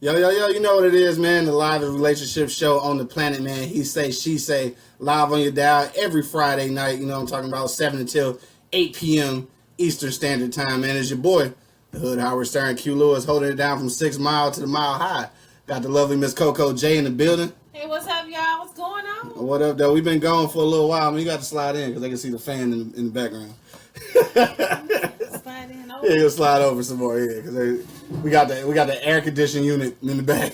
Yo, you know what it is, man. The live relationship show on the planet, man. He say, she say, live on your dial every Friday night. You know what I'm talking about, 7 until 8 p.m. Eastern Standard Time, man. It's your boy, the Hood Howard Stern, Q Lewis, holding it down from 6 Mile to the Mile High. Got the lovely Miss Coco J in the building. Hey, what's up, y'all? What's going on? What up, though? We've been gone for a little while. I mean, you got to slide in because they can see the fan in the background. Slide in over. Yeah, you'll slide over some more, yeah, because we got the air conditioning unit in the back.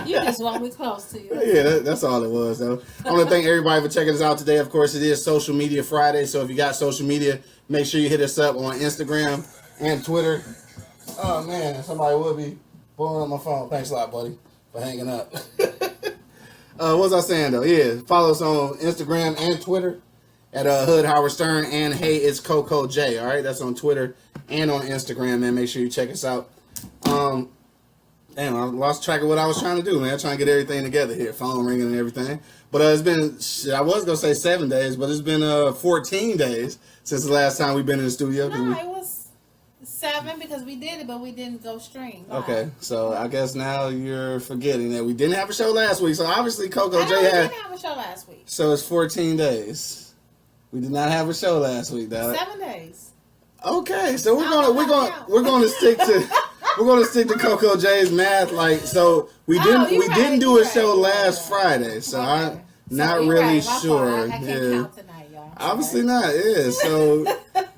You just want me close to you. Yeah, that's all it was, though. I want to thank everybody for checking us out today. Of course, it is Social Media Friday, so if you got social media, make sure you hit us up on Instagram and Twitter. Oh, man, somebody would be blowing up my phone. Thanks a lot, buddy, for hanging up. What was I saying, though? Yeah, follow us on Instagram and Twitter at Hood Howard Stern and Hey, it's Coco J, all right? That's on Twitter and on Instagram, man. Make sure you check us out. Damn, I lost track of what I was trying to do, man. Trying to get everything together here, phone ringing and everything. But it's been, I was going to say 7 days, but it's been 14 days since the last time we've been in the studio. No, it was 7 because we did it, but we didn't go stream. Okay, so I guess now you're forgetting that we didn't have a show last week. So obviously Coco J we had. didn't have a show last week. So it's 14 days. We did not have a show last week, dog. 7 days. Okay, so we're gonna stick to Coco J's math. Like, so we didn't do a show last Friday, so okay. I'm not really sure. I can't count tonight, y'all. Obviously not. Yeah. So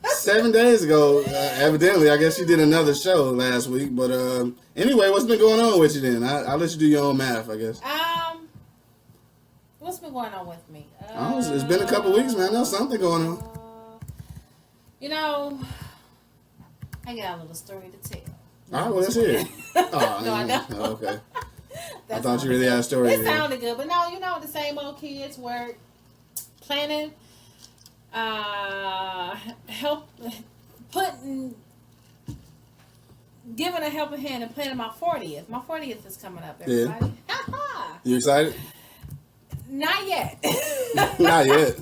7 days ago, evidently, I guess you did another show last week. But anyway, what's been going on with you then? I'll let you do your own math, I guess. What's been going on with me? It's been a couple weeks, man. There's something going on. You know, I got a little story to tell. All right, well, let's hear it. Oh, No, I don't. Oh, okay. I thought you really had a story. It sounded good, but no, you know, the same old kids were planning, giving a helping hand and planning my 40th. My 40th is coming up, everybody. Yeah. You excited? Not yet. Not yet.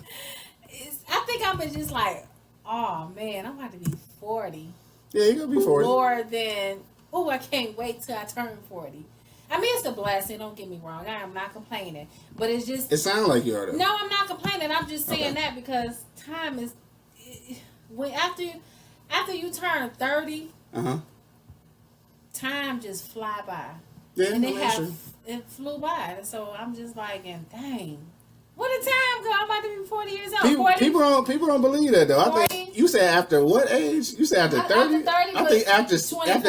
I think I've been just like, oh man, I'm about to be 40. Yeah, you're gonna be 40. More than, I can't wait till I turn 40. I mean, it's a blessing, don't get me wrong. I am not complaining. But it's just... It sounds like you are, though. No, I'm not complaining. I'm just saying that because time is... After you turn 30, time just fly by. Yeah, and true. It flew by. And so I'm just like, dang. What a time, girl. I'm about to be 40 years old. People don't believe that, though. 40? I think you said after what age? You said after 30? I think after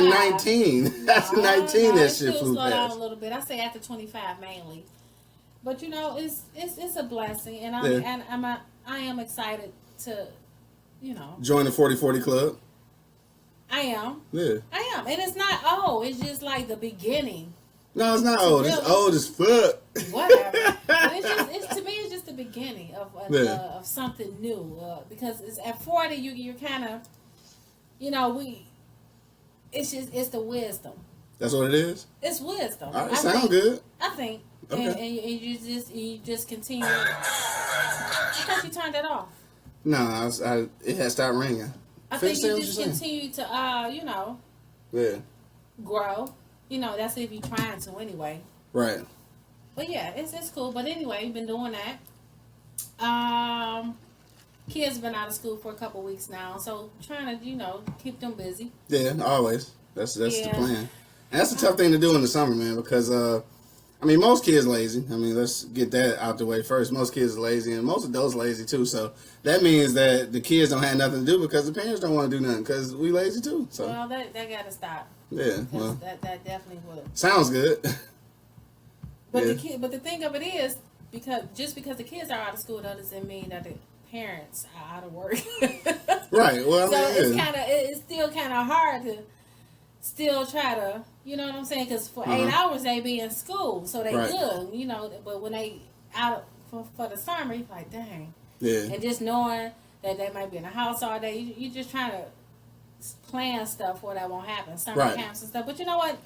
19. After 19, that shit flew slow down past. a little bit. I say after 25 mainly. But you know, it's a blessing, and I am excited to, Join the 40-40 club. I am. Yeah. I am, and it's not old. It's just like the beginning. No, it's not old. It's old as fuck. Whatever. But it's to me, it's just the beginning of something new. Because it's at 40, you're kind of, it's the wisdom. That's what it is. It's wisdom. All right, it sounds good. I think. Okay. And you just continue. I thought you turned it off. No, it had stopped ringing. I think you just continue to, Yeah. grow. That's if you're trying to anyway. Right. But yeah, it's cool. But anyway, been doing that. Kids have been out of school for a couple weeks now, so trying to, keep them busy. Yeah, always. That's the plan. And that's a tough thing to do in the summer, man, because most kids lazy. Let's get that out the way first. Most kids are lazy, and most adults lazy too. So that means that the kids don't have nothing to do because the parents don't want to do nothing because we lazy too. So well, that got to stop. Yeah, well, that definitely would. Sounds good. But the thing of it is, because the kids are out of school, that doesn't mean that parents are out of work. Right. Well, So I mean, it's still kind of hard to still try to, you know what I'm saying? Because for 8 hours they be in school, so they Right. good, you know. But when they out for the summer, you're like, dang. yeah. And just knowing that they might be in the house all day, you just trying to plan stuff where that won't happen. Summer Right. camps and stuff. But you know what?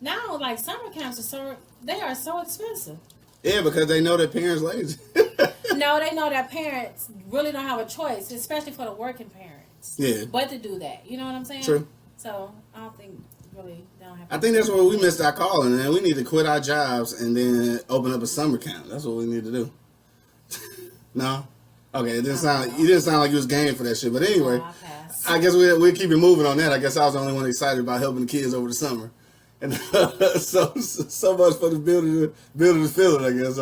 Now, like, summer camps they are so expensive. Yeah, because they know their parents lazy. No, they know that parents really don't have a choice, especially for the working parents. Yeah. But to do that, you know what I'm saying? True. So I don't think really they don't have. I think that's where we missed our calling, man. We need to quit our jobs and then open up a summer camp. That's what we need to do. No? Okay, it didn't sound like you was game for that shit. But anyway, I'll pass. I guess we'll keep it moving on that. I guess I was the only one excited about helping the kids over the summer. And so much for the building the feeling, I guess.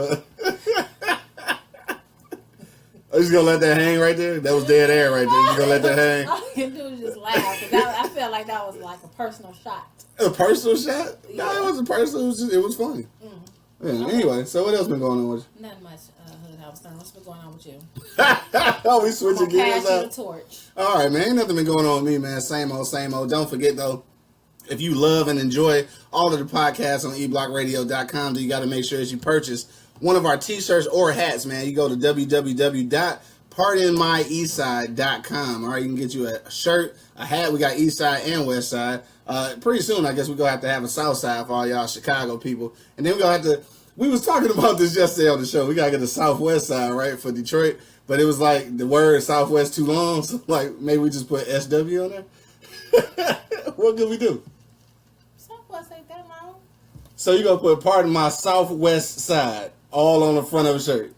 I'm just gonna let that hang right there. That was dead air right there. You gonna let that hang? All you can do is just laugh. 'Cause I felt like that was like a personal shot. A personal shot? Yeah. No, it wasn't personal. It was funny. Yeah, anyway, so what else been going on with you? Nothing much, Hood House Stern. What's been going on with you? Oh, we switching I'm gonna gears pass you up. the torch. All right, man. Ain't nothing been going on with me, man. Same old, same old. Don't forget, though, if you love and enjoy all of the podcasts on eblockradio.com, you got to make sure that you purchase one of our t-shirts or hats, man. You go to www.pardonmyeastside.com. All right, you can get you a shirt, a hat. We got East Side and West Side. Pretty soon, I guess we're going to have a South Side for all y'all Chicago people. And then we're going to have to, we was talking about this yesterday on the show. We got to get the Southwest Side, right, for Detroit. But it was like the word Southwest too long. So, like, maybe we just put SW on there. What could we do? Southwest ain't that long. So you going to put Pardon My Southwest Side all on the front of a shirt.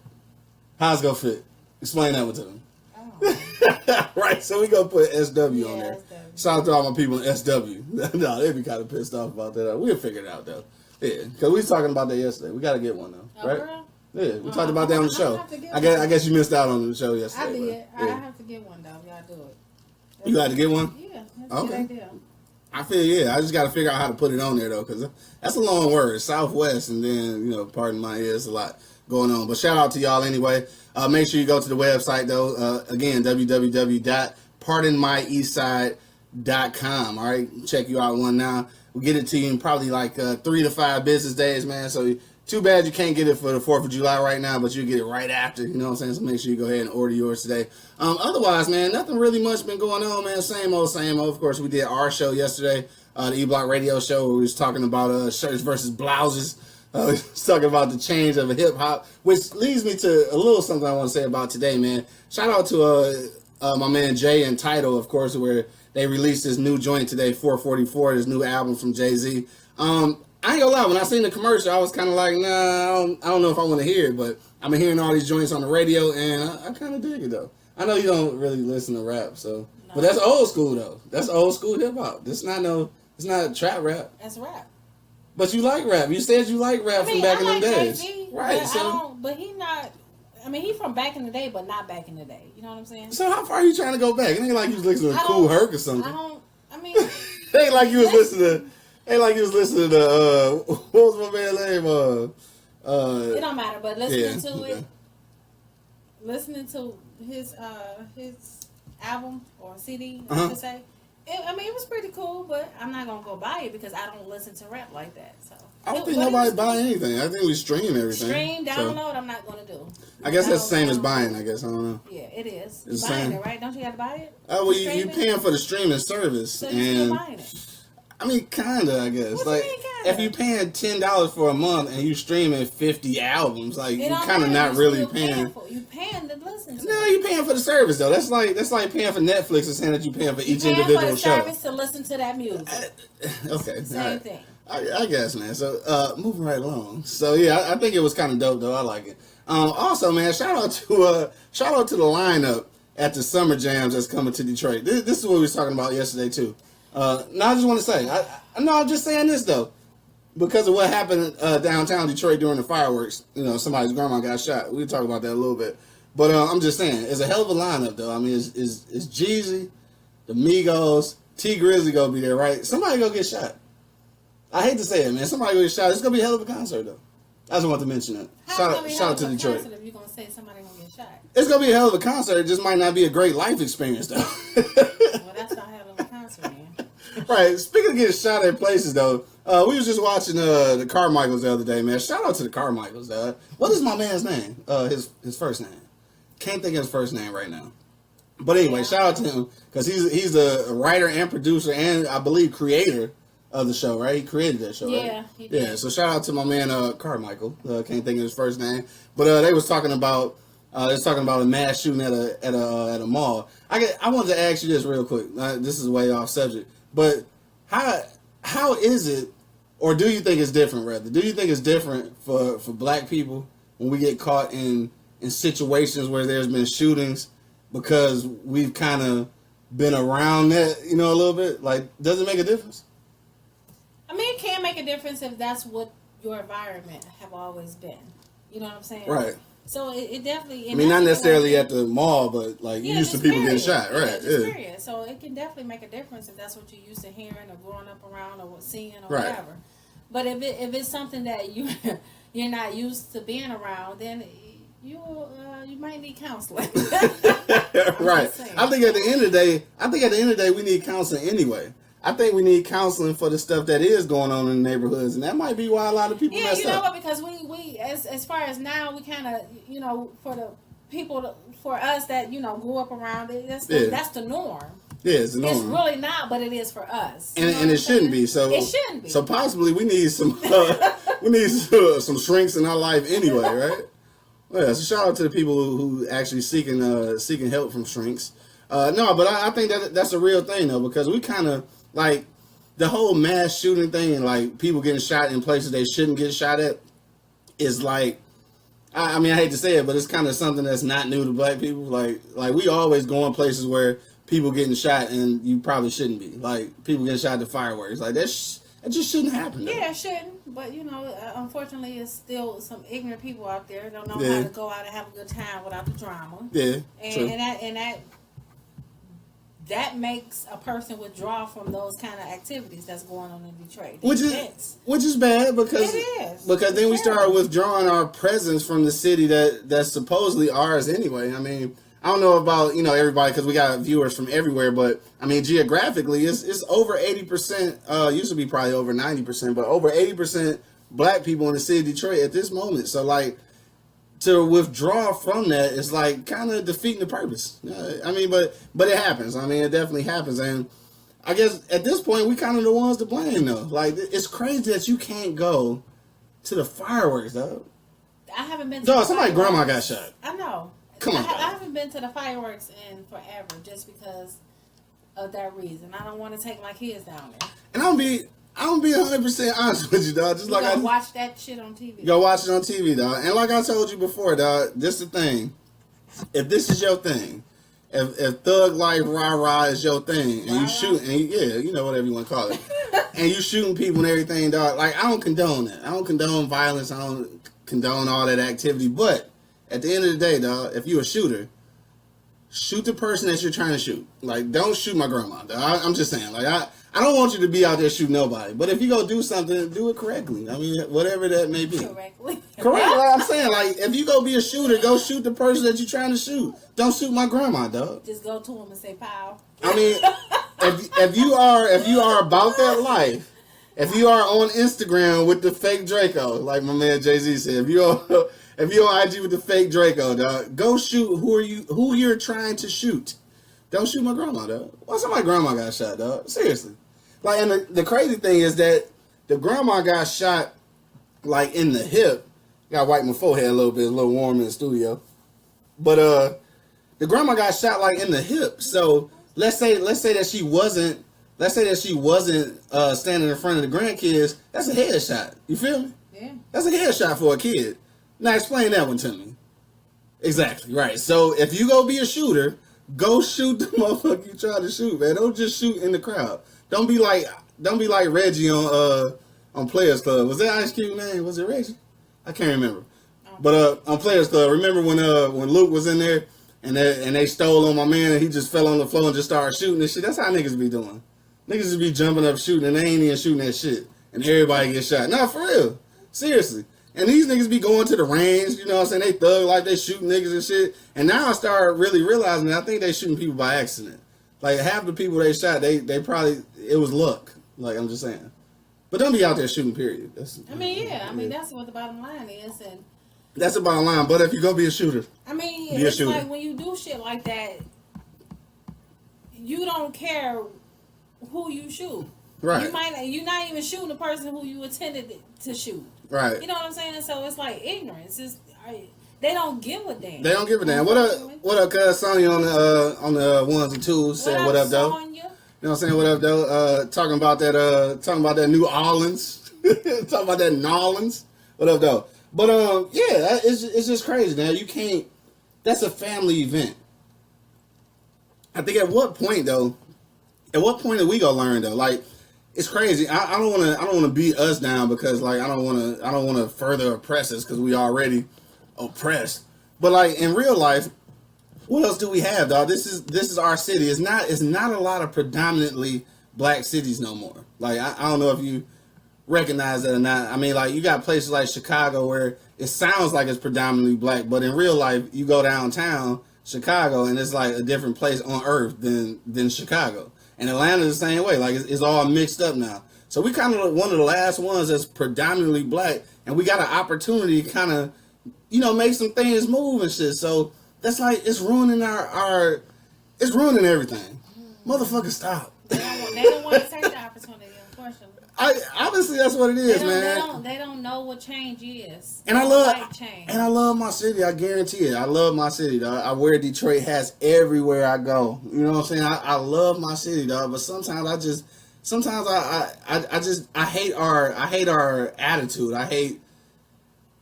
How's it going to fit? Explain that one to them. Oh. Right, so we gonna put SW on Yeah, there. SW. Shout out to all my people in SW. No, they'd be kind of pissed off about that. We'll figure it out though. Yeah, because we was talking about that yesterday. We gotta get one though, Oh, right? girl? Yeah, we talked about that on the I show. have to get I one. guess you missed out on the show yesterday. I did. but, I yeah. have to get one, though. Y'all do it. You had to get one? Yeah, that's Okay. a good idea. I feel I just gotta figure out how to put it on there though, because that's a long word. Southwest, and then pardon my ears, a lot going on. But shout out to y'all anyway. Make sure you go to the website though. Again, www.pardonmyeastside.com. All right, check you out one now. We'll get it to you in probably like 3 to 5 business days, man. So too bad you can't get it for the 4th of July right now, but you'll get it right after. You know what I'm saying? So make sure you go ahead and order yours today. Otherwise, man, nothing really much been going on, man. Same old, same old. Of course, we did our show yesterday, the E-Block Radio Show, where we was talking about shirts versus blouses. We was talking about the change of hip hop, which leads me to a little something I want to say about today, man. Shout out to my man Jay and Tidal, of course, where they released this new joint today, 444, this new album from Jay-Z. I ain't gonna lie, when I seen the commercial, I was kind of like, nah, I don't know if I want to hear it, but I've been hearing all these joints on the radio, and I kind of dig it, though. I know you don't really listen to rap, so, No. but that's old school, though. That's old school hip-hop. It's not trap rap. That's rap. But you like rap. You said you like rap from back in them days. Jay-Z, Right, but so he not. I mean, he from back in the day, but not back in the day. You know what I'm saying? so how far are you trying to go back? It ain't like you was listening to Cool Herc or something. I mean, It ain't like you was listening to what was my man's name? it don't matter. But listening to okay. it, listening to his album or CD, I should say. It was pretty cool, but I'm not gonna go buy it because I don't listen to rap like that. So I don't think nobody buy anything. I think we stream everything. Stream, So, download. I'm not gonna do. I guess that's the same as buying. I guess I don't know. Yeah, it is. It's You're buying the same. it, right? Don't you got to buy it? Oh well, you Streaming? paying for the streaming service, So you're still and buying it. I mean, kinda. I guess What you like mean, kinda? if you paying $10 for a month and you streaming 50 albums, like It you don't kind of matter. not You're really still paying. You paying to listen to. No, it. you paying for the service though. That's like paying for Netflix and saying that you paying for You each paying individual for the show. service to listen to that music. Okay, Same all right. thing. I guess, man. So moving right along. So yeah, I think it was kind of dope though. I like it. Also, man, shout out to the lineup at the Summer Jams that's coming to Detroit. This is what we was talking about yesterday too. I just want to say, I'm just saying this though, because of what happened downtown Detroit during the fireworks. Somebody's grandma got shot. We'll talk about that a little bit. But I'm just saying, it's a hell of a lineup though. I mean, it's Jeezy, the Migos, T Grizzly gonna be there, right? Somebody gonna get shot. I hate to say it, man. Somebody gonna get shot. It's gonna be a hell of a concert though. I just want to mention that. Shout out to Detroit. If you're gonna say somebody gonna get shot, it's gonna be a hell of a concert. It just might not be a great life experience though. Well, that's not hell of a concert, man. Right. Speaking of getting shot at places though, we was just watching the Carmichaels the other day, man. Shout out to the Carmichaels. What is my man's name? His first name. Can't think of his first name right now. But anyway, shout out to him because he's a writer and producer and I believe creator of the show, right? He created that show, right? Yeah, he did. Yeah, so shout out to my man Carmichael. Can't think of his first name, but they was talking about a mass shooting at a mall. I wanted to ask you this real quick. This is way off subject, but how is it, or do you think it's different? Rather, do you think it's different for black people when we get caught in situations where there's been shootings because we've kind of been around that, a little bit? Like, does it make a difference? I mean, it can make a difference if that's what your environment have always been. You know what I'm saying? Right. So it definitely. I mean, not necessarily at the mall, but like you used to people getting shot, right? Yeah. So it can definitely make a difference if that's what you're used to hearing or growing up around or seeing or whatever. But if it's something that you're not used to being around, then you might need counseling. Right. I think at the end of the day, we need counseling anyway. I think we need counseling for the stuff that is going on in the neighborhoods, and that might be why a lot of people mess up. Yeah, you know what? Because we as far as now, we kind of, for the people, for us that, grew up around it, that's the norm. Yeah, it's the norm. It's really not, but it is for us. And it shouldn't be. So it shouldn't be. So possibly we need some some shrinks in our life anyway, right? Yeah, so shout out to the people who actually seeking help from shrinks. No, but I think that's a real thing though, because we kind of like the whole mass shooting thing and like people getting shot in places they shouldn't get shot at is like, I mean, I hate to say it, but it's kind of something that's not new to black people. Like we always go in places where people getting shot and you probably shouldn't be. Like people getting shot at fireworks. Like that just shouldn't happen. Though. Yeah, it shouldn't. But unfortunately, it's still some ignorant people out there that don't know how to go out and have a good time without the drama. Yeah, and that makes a person withdraw from those kind of activities that's going on in Detroit. Which is bad because then we start withdrawing our presence from the city that's supposedly ours anyway. I mean, I don't know about everybody because we got viewers from everywhere, but I mean geographically, it's over 80%. Used to be probably over 90%, but over 80% black people in the city of Detroit at this moment. So like to withdraw from that is like kind of defeating the purpose. I mean, but it happens. I mean, it definitely happens, and I guess at this point we kind of the ones to blame though. Like it's crazy that you can't go to the fireworks though. I haven't been. Somebody's grandma got shot. I know. Come on. I haven't been to the fireworks in forever just because of that reason. I don't want to take my kids down there. And I'm be 100% honest with you, dog. Just like I watch that shit on TV. Go watch it on TV, dog. And like I told you before, dog, this is the thing. If this is your thing, if thug life rah rah is your thing, and you shoot, and whatever you want to call it, and you shooting people and everything, dog. Like I don't condone that. I don't condone violence. I don't condone all that activity. But at the end of the day, dog, if you're a shooter, shoot the person that you're trying to shoot. Like, don't shoot my grandma, dog. I'm just saying, like I don't want you to be out there shooting nobody, but if you go do something, do it correctly. I mean, whatever that may be. Correct. Like I'm saying, like if you go be a shooter, go shoot the person that you're trying to shoot. Don't shoot my grandma, dog. Just go to him and say, "Pow." I mean, if you are about that life, if you are on Instagram with the fake Draco, like my man Jay-Z said, if you're on IG with the fake Draco, dog, go shoot who you're trying to shoot. Don't shoot my grandma, dog. Why somebody's grandma got shot, dog? Seriously. Like, and the crazy thing is that the grandma got shot, like, in the hip. Gotta wipe my forehead a little bit. It's a little warm in the studio. But, the grandma got shot, like, in the hip. So, let's say that she wasn't standing in front of the grandkids. That's a headshot. You feel me? Yeah. That's a headshot for a kid. Now, explain that one to me. Exactly, right. So, if you go be a shooter, go shoot the motherfucker you try to shoot, man. Don't just shoot in the crowd. Don't be like Reggie on Players Club. Was that Ice Cube name? Was it Reggie? I can't remember. But on Players Club, remember when Luke was in there and they stole on my man and he just fell on the floor and just started shooting and shit? That's how niggas be doing. Niggas just be jumping up shooting and they ain't even shooting that shit. And everybody gets shot. Nah, for real. Seriously. And these niggas be going to the range, you know what I'm saying? They thug like they shooting niggas and shit. And now I start really realizing that I think they shooting people by accident. Like half the people they shot, they probably, it was luck. Like I'm just saying. But don't be out there shooting, period. That's what the bottom line is. And that's the bottom line. But if you go be a shooter. I mean, it's like when you do shit like that, you don't care who you shoot. Right. You're not even shooting the person who you intended to shoot. Right. You know what I'm saying? So it's like ignorance. They don't give a damn. They don't give a damn. What up, cuz Sonya on the ones and twos said what up, though. Sonya? You know what I'm saying? What up, though? Talking about that New Orleans. Talking about that Nolans. What up, though? But yeah, it's just crazy, man. You can't. That's a family event. I think at what point are we gonna learn though? Like, it's crazy. I don't want to beat us down because like I don't want to further oppress us because we already oppressed. But like in real life, what else do we have, dog? This is our city. It's not a lot of predominantly black cities no more. Like I don't know if you recognize that or not. I mean, like you got places like Chicago where it sounds like it's predominantly black, but in real life, you go downtown Chicago and it's like a different place on earth than Chicago. And Atlanta's the same way. Like it's all mixed up now. So we kind of one of the last ones that's predominantly black, and we got an opportunity to kind of, make some things move and shit. So that's like it's ruining it's ruining everything. Motherfucker, stop. They don't want to take the opportunity, unfortunately. Obviously that's what it is, man. They don't know what change is. And I love my city. I guarantee it. I love my city, dog. I wear Detroit hats everywhere I go. You know what I'm saying? I love my city, dog. But sometimes I hate our attitude. I hate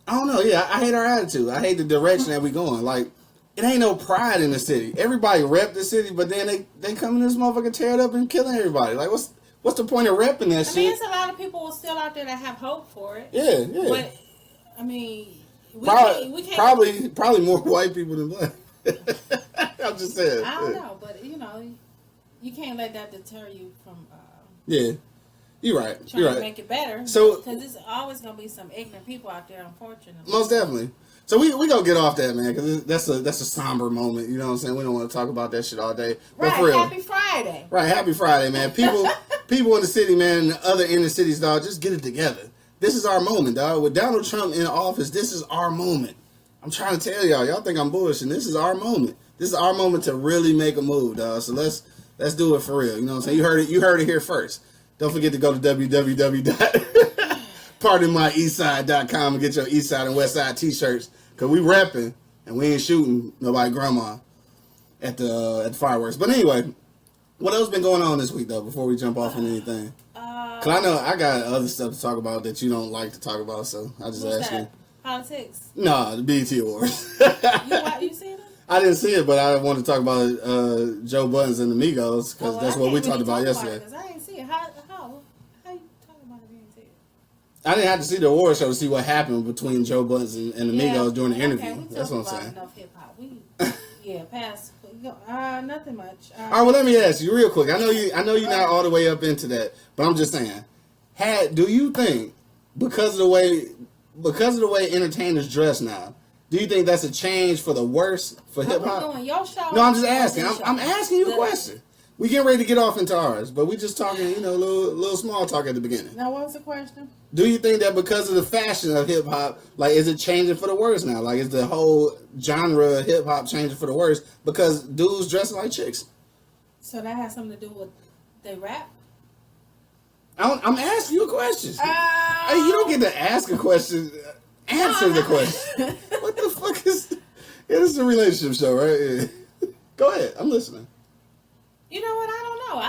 our attitude. I hate the direction that we going. Like, it ain't no pride in the city. Everybody rep the city, but then they come in this motherfucker, tear it up and killing everybody. Like, what's the point of repping that shit? I mean, it's a lot of people still out there that have hope for it. Yeah. But I mean, we can't. Probably more white people than black. I'm just saying. I don't know, but you can't let that deter you from. Yeah, you're right. Trying to make it better. So, because there's always gonna be some ignorant people out there, unfortunately. Most definitely. So we gonna get off that, man, because that's a somber moment. You know what I'm saying? We don't want to talk about that shit all day. But right. For real, Happy Friday. Right. Happy Friday, man. People in the city, man, and the other inner cities, dog, just get it together. This is our moment, dog. With Donald Trump in office, this is our moment. I'm trying to tell y'all. Y'all think I'm bullshitting. This is our moment. This is our moment to really make a move, dog. So let's do it for real. You know what I'm saying? You heard it here first. Don't forget to go to www.pardonmyeastside.com and get your Eastside and Westside t-shirts. Because we repping and we ain't shooting nobody grandma at the fireworks. But anyway, what else been going on this week, though, before we jump off on anything? Because I know I got other stuff to talk about that you don't like to talk about, so I just asked you. Politics? No, the BET Awards. You seen it? I didn't see it, but I want to talk about Joe Buttons and the Migos, because that's what we talked about yesterday. Because I didn't see it. How you talking about it being said? I didn't have to see the award show to see what happened between Joe Buttons and the Migos during the interview. That's what I'm saying. Enough hip hop. Pass. Nothing much. All right, well, let me ask you real quick. I know you're not all the way up into that, but I'm just saying. Do you think because of the way entertainers dress now, do you think that's a change for the worse for hip hop? No, I'm just asking. I'm asking you a question. We getting ready to get off into ours, but we just talking, little small talk at the beginning. Now, what was the question? Do you think that because of the fashion of hip hop, like, is it changing for the worse now? Like, is the whole genre of hip hop changing for the worse because dudes dressing like chicks? So that has something to do with they rap? I'm asking you a question. Hey, you don't get to ask a question. Answer the question. What the fuck is? Yeah, this is a relationship show, right? Yeah. Go ahead. I'm listening. You know what? I don't know.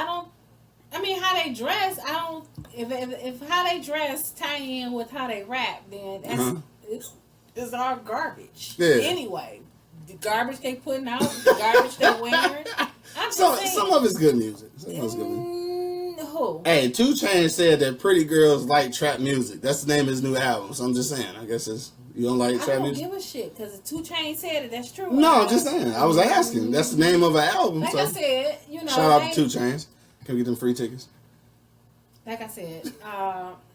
I mean, how they dress. I don't. If how they dress tie in with how they rap, then it's all garbage. Yeah. Anyway, the garbage they putting out, the garbage they're wearing. Some of it's good music. Some of it's good music. Who? Hey, 2 Chainz said that pretty girls like trap music. That's the name of his new album. So I'm just saying. I guess you don't like trap music. I don't give a shit because 2 Chainz said it. That's true. No, I'm just saying. I was asking. That's the name of an album. Like I said, Shout out to 2 Chainz. Can we get them free tickets? Like I said,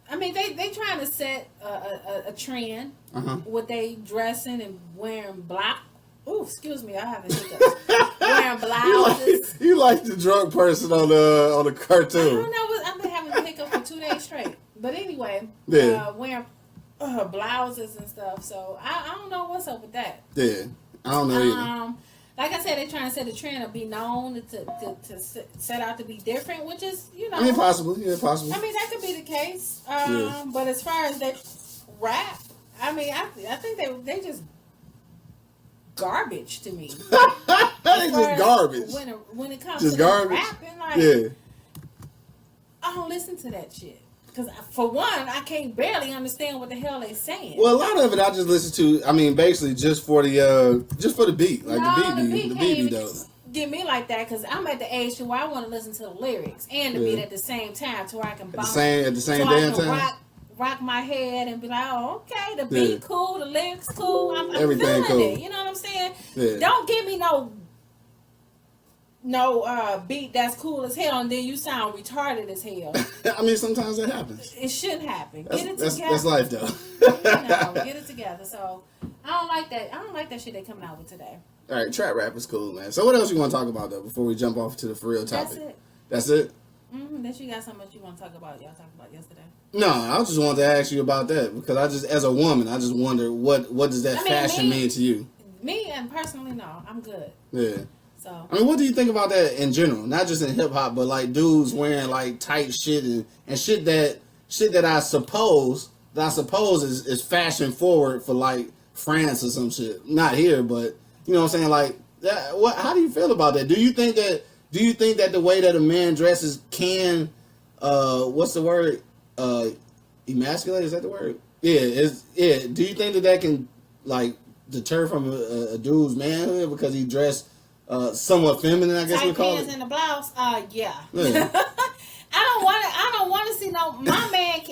I mean, they trying to set a trend with they dressing and wearing black. Ooh, excuse me, I have a hiccup. Wearing blouses. You like the drunk person on the cartoon. I don't know. I've been having a hiccup for 2 days straight. But anyway, wearing blouses and stuff. So I don't know what's up with that. Yeah, I don't know either. Like I said, they're trying to set a trend of be known to set out to be different, which is, I mean, possible. Yeah, possible. I mean, that could be the case. But as far as they rap, I mean, I think they just garbage to me. They just garbage. When it comes just to garbage. rapping, like, yeah. I don't listen to that shit. Because for one, I can't barely understand what the hell they're saying. Well, a lot of it I just listen to. I mean, basically just for the beat, like the beat be dope. Get me like that because I'm at the age where I want to listen to the lyrics and the beat at the same time, to where I can bounce at the same damn time. Rock my head and be like, oh, okay, the beat cool, the lyrics cool, I'm everything feeling cool. it. You know what I'm saying? Yeah. Don't give me no beat that's cool as hell and then you sound retarded as hell. I mean, sometimes that happens. It shouldn't happen. Get it together. That's life, though. Get it together. So I don't like that. I don't like that shit they coming out with today. All right, trap rap is cool, man. So what else you want to talk about though before we jump off to the for real topic? That's it. Unless you got something else you want to talk about. Y'all talked about yesterday. No, I just wanted to ask you about that because as a woman, I just wonder what does that fashion mean to you? Me and personally, no, I'm good. Yeah. So I mean, what do you think about that in general? Not just in hip hop, but like dudes wearing like tight shit and shit that I suppose is fashion forward for like France or some shit. Not here, but you know what I'm saying? Like that. How do you feel about that? Do you think that the way that a man dresses can what's the word? Emasculate, is that the word? Yeah. Do you think that can like deter from a dude's manhood because he dressed somewhat feminine, I guess we call it? In the blouse, yeah. I don't want to see my man.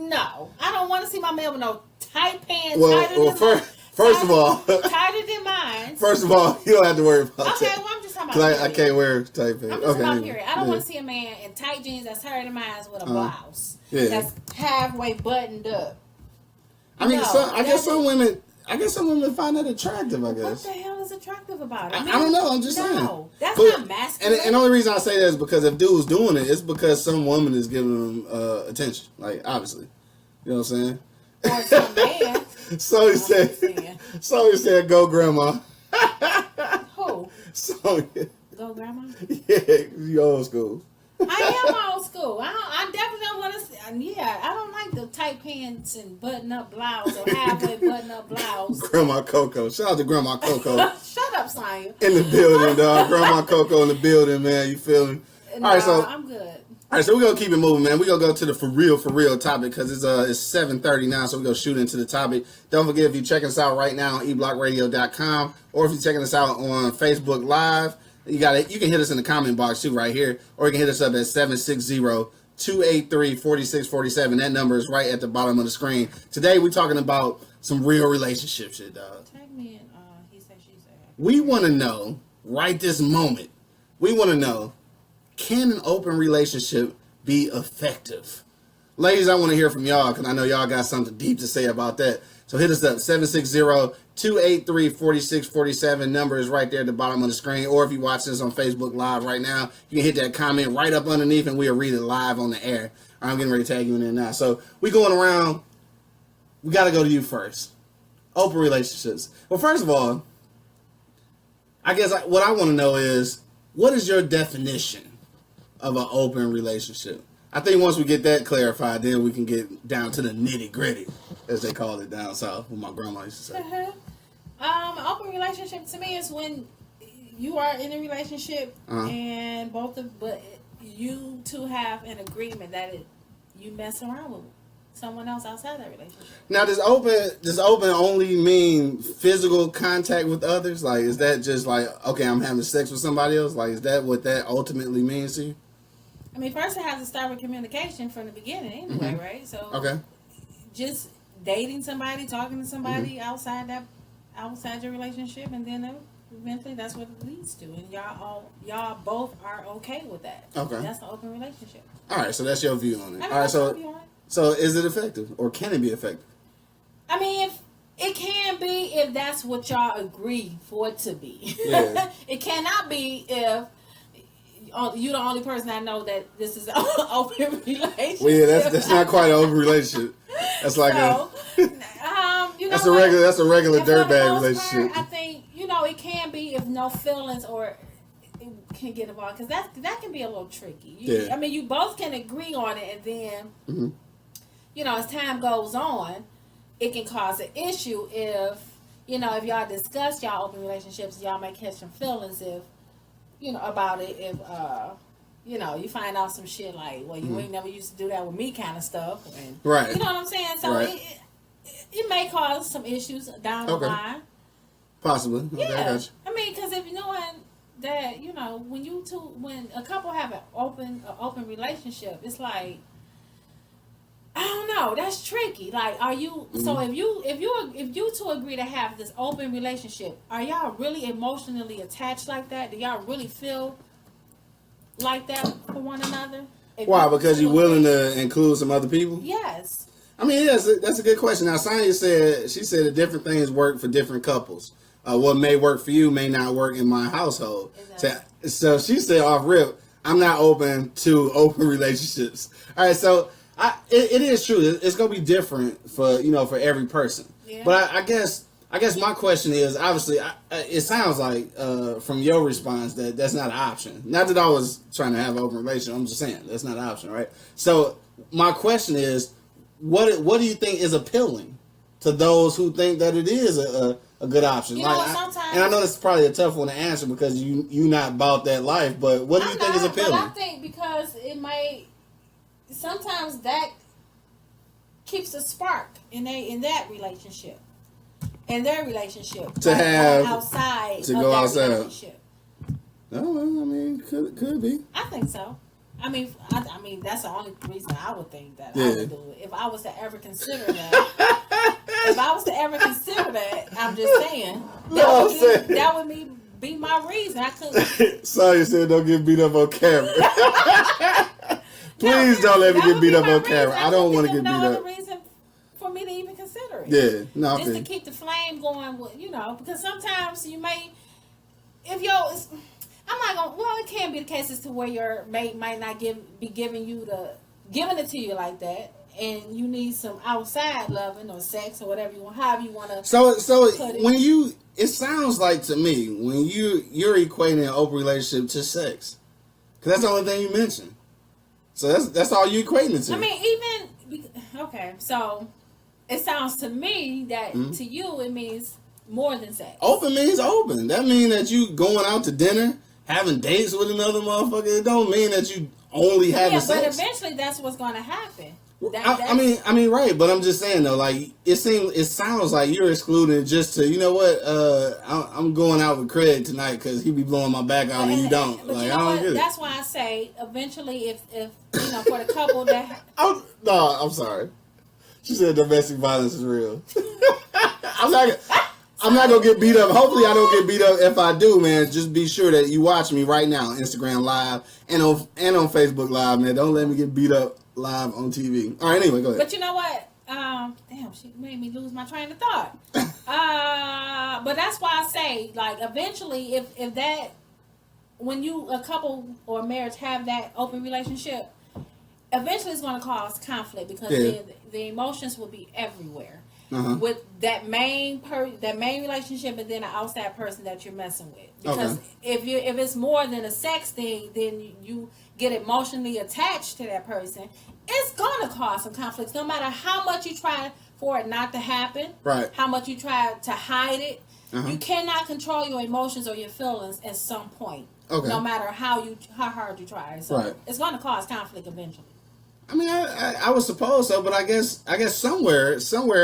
No, I don't want to see my man with no tight pants. First of all, tighter than mine. First of all, you don't have to worry about that. Okay, well, I'm just talking about. I can't wear tight pants. I'm just talking about period. I don't want to see a man in tight jeans that's tighter than mine with a blouse that's halfway buttoned up. I mean, I guess some women find that attractive. I guess. What the hell is attractive about it? I don't know. I'm just saying. No, that's not masculine. And the only reason I say that is because if dude's doing it, it's because some woman is giving them attention. Like obviously, you know what I'm saying. Or some man. So he said, "Go, grandma." Who? So Go, grandma. Yeah, you old school. I am old school. I definitely don't want to. Yeah, I don't like the tight pants and button up blouse or halfway button up blouse. Grandma Coco. Shout out to Grandma Coco. Shut up, Sonya. In the building, dog. Grandma Coco in the building, man. You feel me? No, all right, so I'm good. All right, so we're going to keep it moving, man. We're going to go to the for real topic because it's 7:30 now, so we're going to shoot into the topic. Don't forget, if you're checking us out right now on eblockradio.com or if you're checking us out on Facebook Live, you can hit us in the comment box too right here, or you can hit us up at 760-283-4647. That number is right at the bottom of the screen. Today, we're talking about some real relationship shit, dog. Tag me in, he said, she said. We want to know, right this moment, can an open relationship be effective? Ladies, I want to hear from y'all because I know y'all got something deep to say about that. So hit us up, 760-283-4647. Number is right there at the bottom of the screen. Or if you watch this on Facebook Live right now, you can hit that comment right up underneath and we'll read it live on the air. I'm getting ready to tag you in there now. So we going around. We got to go to you first. Open relationships. Well, first of all, I guess what I want to know is, what is your definition of an open relationship? I think once we get that clarified, then we can get down to the nitty gritty, as they call it down south, what my grandma used to say. Open relationship to me is when you are in a relationship and but you two have an agreement that you mess around with someone else outside that relationship. Now, does open only mean physical contact with others? Like, is that just like, okay, I'm having sex with somebody else? Like, is that what that ultimately means to you? I mean, first it has to start with communication from the beginning anyway, right? So just dating somebody, talking to somebody outside your relationship, and then eventually that's what it leads to. And y'all both are okay with that. Okay. That's an open relationship. All right, so that's your view on it. I mean, all right, So is it effective, or can it be effective? I mean, if it can be, if that's what y'all agree for it to be. Yeah. It cannot be if you're the only person I know that this is an open relationship. Well, yeah, that's not quite an open relationship. That's like you know that's a regular And for the dirtbag most relationship. part, I think it can be if no feelings or it can get involved, because that can be a little tricky. Yeah. I mean, you both can agree on it, and then Mm-hmm. as time goes on, it can cause an issue if if y'all discuss y'all open relationships, y'all may catch some feelings if about it if you find out some shit like, well, you ain't never used to do that with me kind of stuff, and Right. you know what I'm saying. So Right. it may cause some issues down the Okay. line. Possibly. Okay, I Yeah, got you. I mean, because if that when a couple have an open relationship, it's like, I don't know, that's tricky. Like, are you so if you two agree to have this open relationship, are y'all really emotionally attached like that? Do y'all really feel like that for one another? Why? Because you're willing to include some other people? Yes. I mean, yes, that's a good question. Now, Sonya said that different things work for different couples. What may work for you may not work in my household. Exactly. So she said off rip, I'm not open to open relationships. All right, so it is true. It's gonna be different for every person. Yeah. But I guess my question is, obviously, it sounds like from your response that's not an option. Not that I was trying to have an open relationship. I'm just saying that's not an option, right? So my question is, what do you think is appealing to those who think that it is a good option? Sometimes, and I know this is probably a tough one to answer because you not about that life, but what do you think is appealing? But I think because sometimes that keeps a spark in their relationship To have outside to of go their outside. relationship. Oh, well, I mean, could be. I think so. I mean, that's the only reason I would think that I Yeah. would do it. If I was to ever consider that, I'm just saying that would be my reason. I couldn't. Sorry, said don't get beat up on camera. Please don't let me get beat up on camera. I don't want to get beat no up. other reason for me to even consider it. Yeah, no, Just to keep the flame going, because sometimes you may, I'm not gonna. Well, it can be the cases to where your mate might not be giving it to you like that, and you need some outside loving or sex or whatever you want, however you want to. So put it. when it sounds like to me when you're equating an open relationship to sex, because that's the only thing you mentioned. So that's all you equating it to. I mean, okay, so it sounds to me that to you it means more than sex. Open means open. That means that you going out to dinner, having dates with another motherfucker. It don't mean that you only having sex. But eventually that's what's going to happen. I mean, right. But I'm just saying though, like it sounds like you're excluding just to, I'm going out with Craig tonight because he be blowing my back out and you don't. But Like I don't get it. That's why I say eventually, if for the couple that I'm sorry. She said domestic violence is real. I'm not gonna get beat up. Hopefully, I don't get beat up. If I do, man, just be sure that you watch me right now, Instagram Live and on Facebook Live, man. Don't let me get beat up live on TV. All right, anyway, go ahead. But you know what? Damn, she made me lose my train of thought. But that's why I say, like, eventually, if that, when a couple or a marriage have that open relationship, eventually it's going to cause conflict because the emotions will be everywhere. With that main relationship and then an outside person that you're messing with. Because if it's more than a sex thing, then you get emotionally attached to that person. It's gonna cause some conflicts, no matter how much you try for it not to happen. Right. How much you try to hide it. You cannot control your emotions or your feelings at some point. Okay. No matter how hard you try. So it's gonna cause conflict eventually. I mean, I would suppose so, but I guess somewhere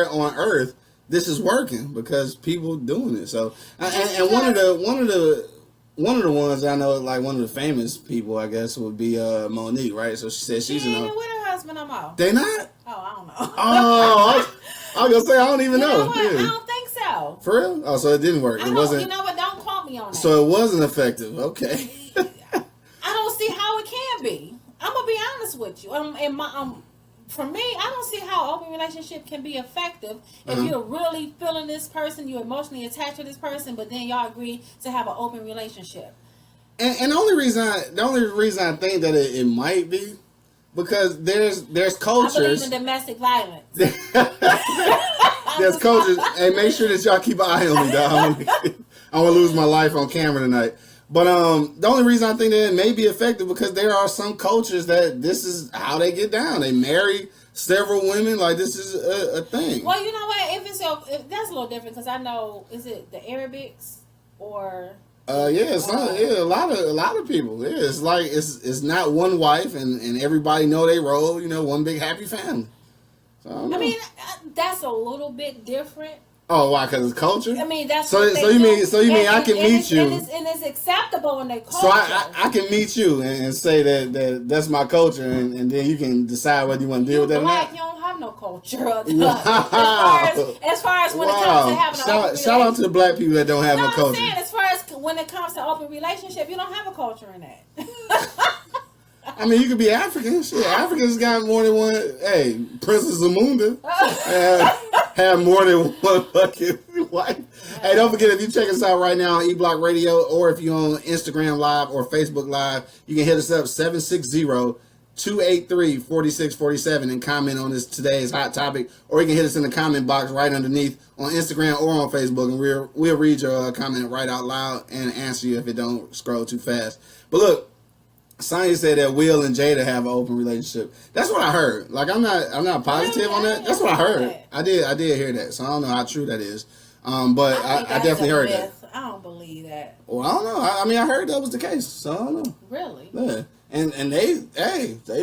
on Earth this is working because people doing it. So, and one of the ones I know, like one of the famous people, I guess, would be Monique, right? So she said she's ain't even with her husband no more. They not? Oh, I don't know. Oh, I was gonna say I don't even know. You know what? I don't think so. For real? Oh, so it didn't work. It wasn't. You know what? Don't quote me on that. So it wasn't effective. Okay. I don't see how it can be. I'm gonna be honest with you. for me, I don't see how open relationship can be effective if you're really feeling this person, you're emotionally attached to this person, but then y'all agree to have an open relationship. And the only reason I think that it might be because there's cultures. I believe in domestic violence. There's cultures. Hey, make sure that y'all keep an eye on me, dog. I want to lose my life on camera tonight. But the only reason I think that it may be effective because there are some cultures that this is how they get down. They marry several women. Like this is a thing. Well, you know what? If that's a little different because I know is it the Arabics or a lot of people. Yeah, it's like it's not one wife and everybody know they role. You know, one big happy family. So, I mean, that's a little bit different. Oh, why? Because it's culture. I mean, that's so. You mean I can meet you? And it's acceptable in their culture. So I can meet you and say that's my culture, and then you can decide whether you want to deal with that or not. You don't have no culture. Wow. As far as when it comes to having an open relationship. Shout out to the black people that don't have no culture. I'm saying, as far as when it comes to open relationship, you don't have a culture in that. I mean, you could be African. Shit, Africans got more than one. Hey, Princess Zamunda have more than one fucking wife. Hey, don't forget, if you check us out right now on eBlock Radio, or if you're on Instagram Live or Facebook Live, you can hit us up 760-283-4647 and comment on today's hot topic, or you can hit us in the comment box right underneath on Instagram or on Facebook, and we'll read your comment right out loud and answer you if it don't scroll too fast. But look, Sonya said that Will and Jada have an open relationship. That's what I heard. Like I'm not positive on that. That's what I heard. I did hear that. So I don't know how true that is. But I definitely heard that. I don't believe that. Well, I don't know. I mean, I heard that was the case. So I don't know. Really? Yeah. And they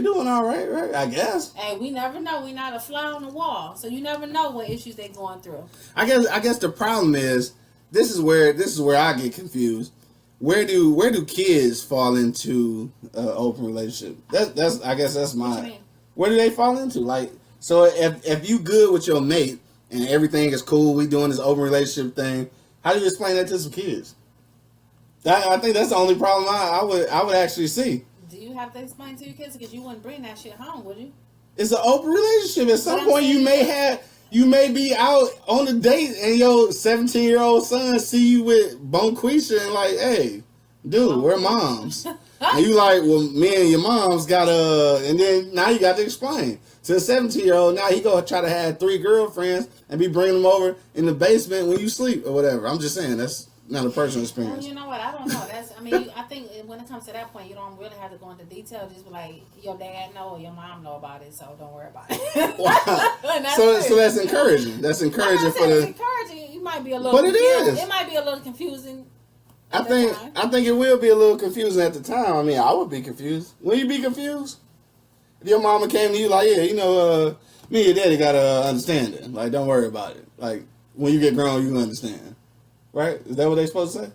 doing all right, I guess. Hey, we never know. We not a fly on the wall, so you never know what issues they going through. I guess the problem is this is where I get confused. Where do kids fall into open relationship? I guess that's my. Where do they fall into? Like, so if you good with your mate and everything is cool, we doing this open relationship thing. How do you explain that to some kids? I think that's the only problem I would actually see. Do you have to explain to your kids because you wouldn't bring that shit home, would you? It's an open relationship. At some point, you may be out on a date and your 17-year-old son see you with Bonquisha and like, hey, dude, we're moms. And you like, well, me and your mom's got and then now you got to explain to the 17-year-old. Now he gonna try to have 3 girlfriends and be bringing them over in the basement when you sleep or whatever. I'm just saying that's not a personal experience. Well, you know what? I don't know. I think when it comes to that point, you don't really have to go into detail. Just be like, your dad know or your mom know about it, so don't worry about it. Wow. So that's encouraging. That's encouraging for the. It's encouraging. It might be a little. But it is. It might be a little confusing. I think it will be a little confusing at the time. I mean, I would be confused. Will you be confused? If your mama came to you like, yeah, you know, me and your daddy gotta understand it. Like, don't worry about it. Like, when you get grown, you understand. Right? Is that what they supposed to say?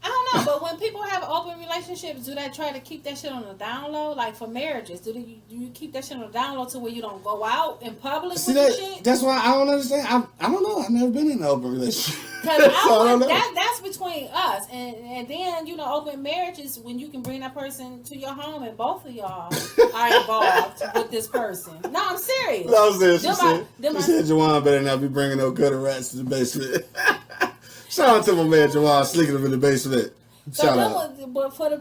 I don't know, but when people have open relationships, do they try to keep that shit on the down low? Like for marriages, do you keep that shit on the down low to where you don't go out in public with the shit? That's why I don't understand. I don't know. I've never been in an open relationship. That's between us. And then, you know, open marriages when you can bring that person to your home and both of y'all are involved with this person. No, I'm serious. No, I'm serious. She said Juwan better not be bringing no gutter rats to the basement. Shout out to my man Jawan sneaking them in the basement. Shout out. But for the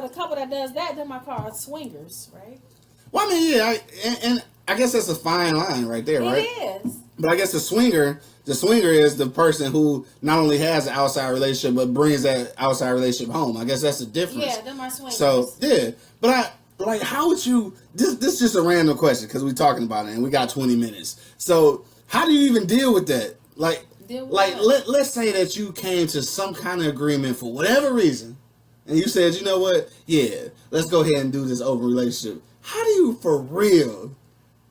couple that does that, then my car are swingers, right? Well, I mean, yeah, and I guess that's a fine line right there, right? It is. But I guess the swinger is the person who not only has an outside relationship but brings that outside relationship home. I guess that's the difference. Yeah, them are swingers. So yeah, but how would you? This is just a random question because we're talking about it and we got 20 minutes. So how do you even deal with that? Let's say that you came to some kind of agreement for whatever reason, and you said, you know what, yeah, let's go ahead and do this open relationship. How do you, for real,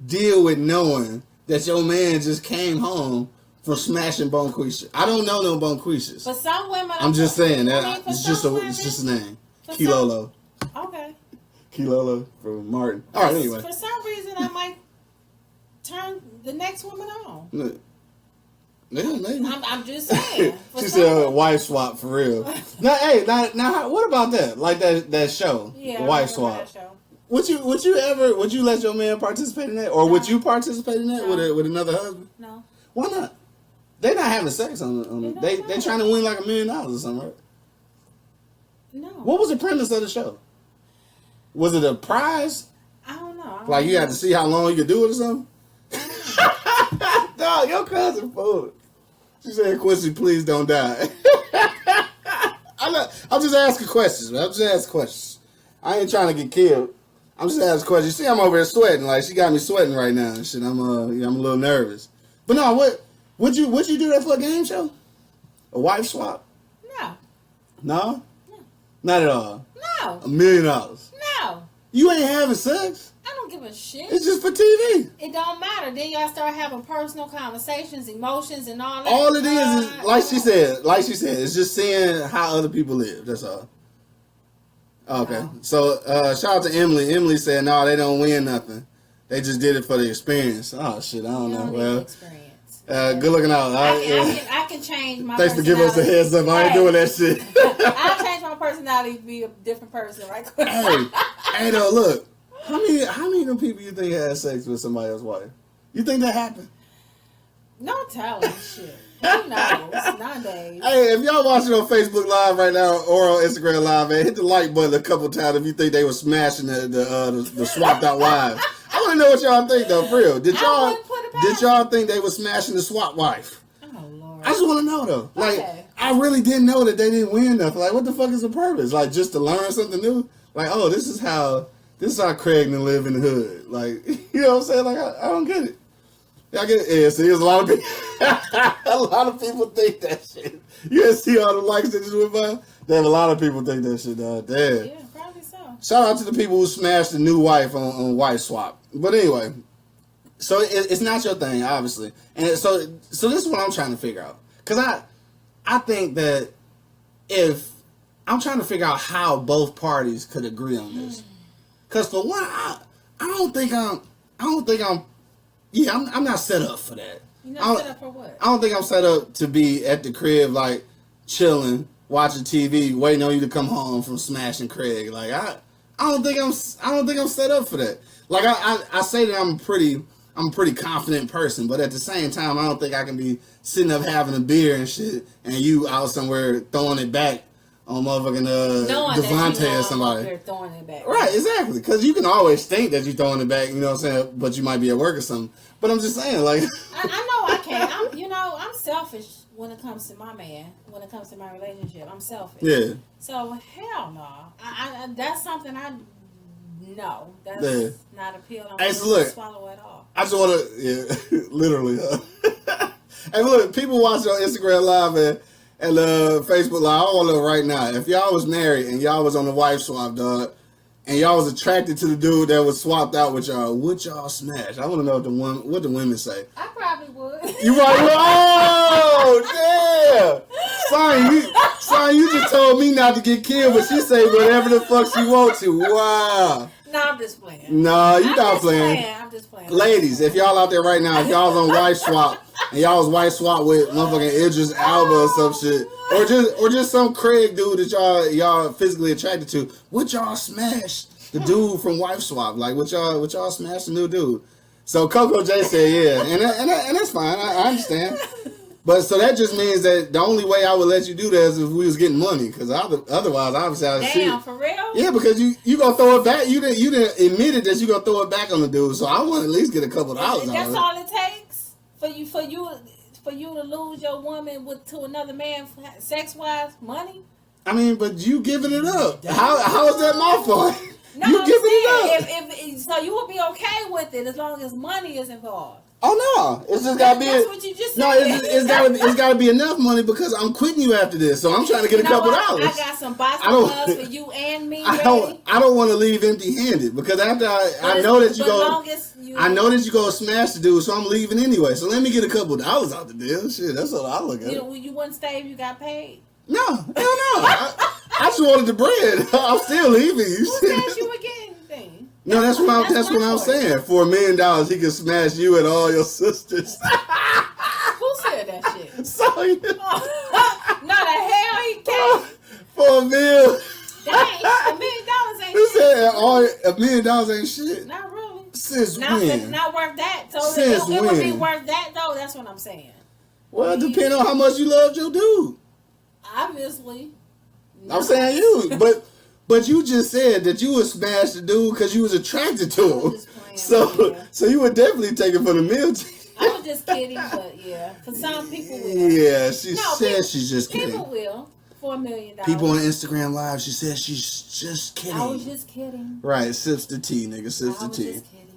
deal with knowing that your man just came home from smashing Bonquisha? I don't know no Bonquishas. For some women, I'm just saying that it's just a name. Kilolo. Okay. Kilolo from Martin. All right, anyway. For some reason, I might turn the next woman on. Look. Yeah, maybe. I'm just saying. She said wife swap for real. Now, what about that? Like that show, yeah, Wife Swap. Would you let your man participate in that, or would you participate in that with another husband? No. Why not? They not having sex on they trying to win like $1 million or something, right? No. What was the premise of the show? Was it a prize? I don't know. Like you had to see how long you could do it or something? Dog, your cousin fool. She said, Quincy, please don't die. I'm just asking questions, man. I'm just asking questions. I ain't trying to get killed. I'm just asking questions. You see, I'm over here sweating. Like, she got me sweating right now and shit. I'm a little nervous. But no, would you do that for a game show? A wife swap? No. No? No. Not at all. No. $1 million. No. You ain't having sex? I don't give a shit. It's just for TV. It don't matter. Then y'all start having personal conversations, emotions, and all that. All it is like she said, it's just seeing how other people live. That's all. Okay. No. So shout out to Emily. Emily said, no, they don't win nothing. They just did it for the experience. Oh shit, I don't know. Well, experience. Good looking out. I can change my Thanks for personality. giving us a heads up. I ain't doing that shit. I'll change my personality to be a different person right quick. Hey though, look. How many of them people you think had sex with somebody else's wife? You think that happened? No telling shit. Who knows nowadays? Hey, if y'all watching on Facebook Live right now or on Instagram Live, man, hit the like button a couple times if you think they were smashing the swapped out wives. I want to know what y'all think though, for real. Did y'all think they were smashing the swap wife? Oh Lord. I just want to know though. Like, Okay. I really didn't know that they didn't win nothing. Like, what the fuck is the purpose? Like, just to learn something new? Like, oh, this is how Craig and live in the hood. Like, you know what I'm saying? Like, I don't get it. Y'all get it? Yeah, see, there's a lot of people. A lot of people think that shit. You didn't see all the likes that just went by? Damn, a lot of people think that shit, dog. Damn. Yeah, probably so. Shout out to the people who smashed the new wife on Wife Swap. But anyway, so it's not your thing, obviously. And so this is what I'm trying to figure out. Because I think that if I'm trying to figure out how both parties could agree on this. Because for one, I don't think I'm not set up for that. You're not set up for what? I don't think I'm set up to be at the crib, like, chilling, watching TV, waiting on you to come home from smashing Craig. Like, I don't think I'm set up for that. Like, I say that I'm a pretty confident person, but at the same time, I don't think I can be sitting up having a beer and shit, and you out somewhere throwing it back on motherfucking Devontae or somebody. They're throwing it back. Right, exactly. Because you can always think that you're throwing it back, you know what I'm saying, but you might be at work or something. But I'm just saying, like... I know I can't. I'm selfish when it comes to my man, when it comes to my relationship. I'm selfish. Yeah. So, hell no. I that's something no. That's not appealing. Hey, so look, swallow it all. I just want to, literally. Hey, look, people watching on Instagram Live and Facebook Live, I want to know right now, if y'all was married and y'all was on the wife swap, dog, and y'all was attracted to the dude that was swapped out with y'all, would y'all smash? I want to know what the women say. I probably would. You probably would? Oh, damn. Son, you just told me not to get killed, but she say whatever the fuck she want to. Wow. No, I'm just playing. No, you not playing. I'm just playing. Ladies, if y'all out there right now, if y'all was on wife swap and y'all was wife swap with motherfucking Idris Elba or some shit, or just some Craig dude that y'all physically attracted to, would y'all smash the dude from wife swap? Like, would y'all smash the new dude? So Coco J said yeah, and that's fine. I understand. But so that just means that the only way I would let you do that is if we was getting money, because otherwise, obviously, I'd see. Damn, for real? Yeah, because you gonna throw it back. You didn't admitted that you gonna throw it back on the dude. So I want to at least get a couple dollars. That's all it takes for you to lose your woman to another man, sex wise, money. I mean, but you giving it up. How is that my fault? No, you I'm giving saying, it up. so you would be okay with it as long as money is involved. Oh no! It's just gotta be. That's what you just said. No, it's gotta be enough money because I'm quitting you after this. So I'm trying to get a couple dollars. I got some box gloves for you and me. I don't want to leave empty-handed because after I know that you go smash the dude, so I'm leaving anyway. So let me get a couple dollars out the deal. Shit, that's all I look at. You wouldn't stay if you got paid. No, hell no. I just wanted the bread. I'm still leaving you. Who said you were getting anything? No, that's what I'm saying. For $1 million, he can smash you and all your sisters. Who said that shit? So you. No, the hell he can't. For $1 million. Dang, $1 million ain't He shit. said all $1 million ain't shit. Not really. Since Not, when? not worth that. So Since it would be when? worth that though. That's what I'm saying. Well, it depends on how much you loved your dude. Obviously. I'm saying you, but you just said that you would smash the dude because you was attracted to him. So you would definitely take it for the meal. I was just kidding, but yeah, for some people will. Yeah, she said she's just kidding. People will for $1 million. People on Instagram Live, she said she's just kidding. I was just kidding. Right, sips the tea, nigga, sips the tea. I was just kidding.